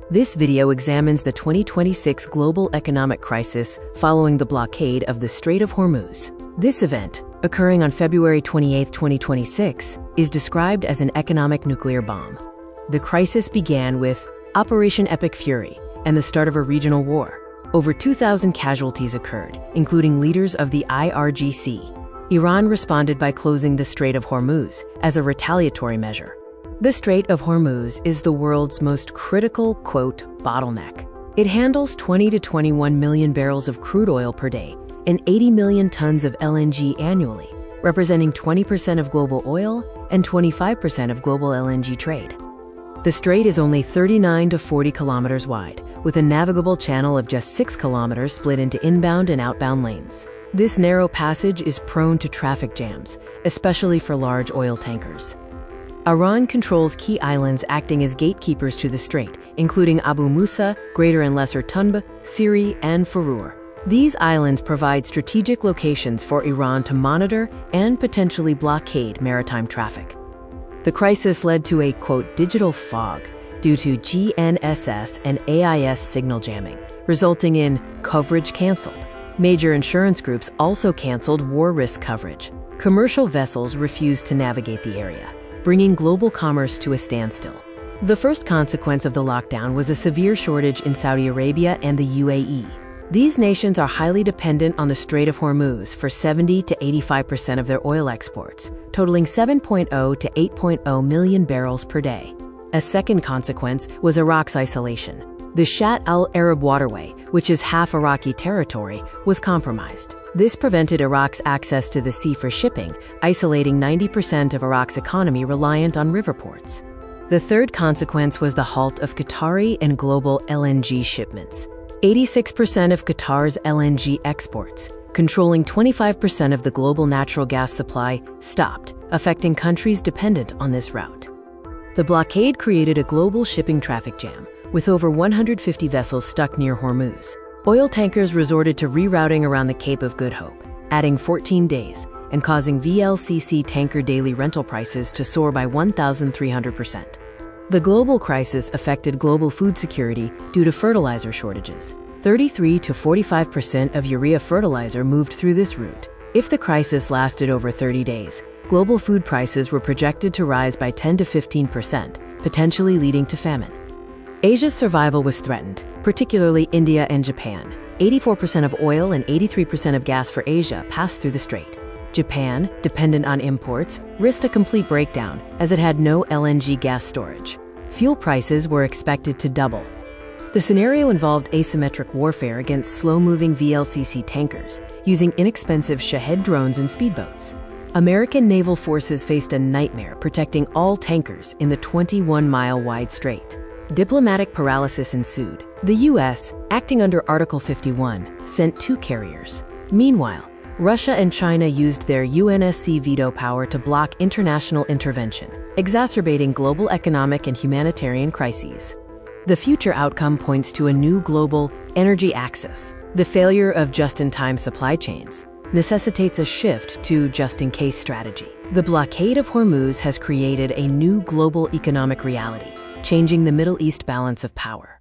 This video examines the 2026 global economic crisis following the blockade of the Strait of Hormuz. This event, occurring on February 28, 2026, is described as an economic nuclear bomb. The crisis began with Operation Epic Fury and the start of a regional war. Over 2,000 casualties occurred, including leaders of the IRGC. Iran responded by closing the Strait of Hormuz as a retaliatory measure. The Strait of Hormuz is the world's most critical, quote, bottleneck. It handles 20 to 21 million barrels of crude oil per day and 80 million tons of LNG annually, representing 20% of global oil and 25% of global LNG trade. The strait is only 39 to 40 kilometers wide, with a navigable channel of just 6 kilometers split into inbound and outbound lanes. This narrow passage is prone to traffic jams, especially for large oil tankers. Iran controls key islands acting as gatekeepers to the strait, including Abu Musa, Greater and Lesser Tunb, Siri, and Furur. These islands provide strategic locations for Iran to monitor and potentially blockade maritime traffic. The crisis led to a, quote, digital fog due to GNSS and AIS signal jamming, resulting in coverage canceled. Major insurance groups also canceled war risk coverage. Commercial vessels refused to navigate the area, bringing global commerce to a standstill. The first consequence of the lockdown was a severe shortage in Saudi Arabia and the UAE. These nations are highly dependent on the Strait of Hormuz for 70 to 85% of their oil exports, totaling 7.0 to 8.0 million barrels per day. A second consequence was Iraq's isolation. The Shatt al-Arab waterway, which is half Iraqi territory, was compromised. This prevented Iraq's access to the sea for shipping, isolating 90% of Iraq's economy reliant on river ports. The third consequence was the halt of Qatari and global LNG shipments. 86% of Qatar's LNG exports, controlling 25% of the global natural gas supply, stopped, affecting countries dependent on this route. The blockade created a global shipping traffic jam, with over 150 vessels stuck near Hormuz. Oil tankers resorted to rerouting around the Cape of Good Hope, adding 14 days and causing VLCC tanker daily rental prices to soar by 1,300%. The global crisis affected global food security due to fertilizer shortages. 33 to 45% of urea fertilizer moved through this route. If the crisis lasted over 30 days, global food prices were projected to rise by 10 to 15%, potentially leading to famine. Asia's survival was threatened, particularly India and Japan. 84% of oil and 83% of gas for Asia passed through the strait. Japan, dependent on imports, risked a complete breakdown as it had no LNG gas storage. Fuel prices were expected to double. The scenario involved asymmetric warfare against slow-moving VLCC tankers, using inexpensive Shahed drones and speedboats. American naval forces faced a nightmare protecting all tankers in the 21-mile-wide strait. Diplomatic paralysis ensued. The U.S., acting under Article 51, sent 2 carriers. Meanwhile, Russia and China used their UNSC veto power to block international intervention, exacerbating global economic and humanitarian crises. The future outcome points to a new global energy axis. The failure of just-in-time supply chains necessitates a shift to just-in-case strategy. The blockade of Hormuz has created a new global economic reality, changing the Middle East balance of power.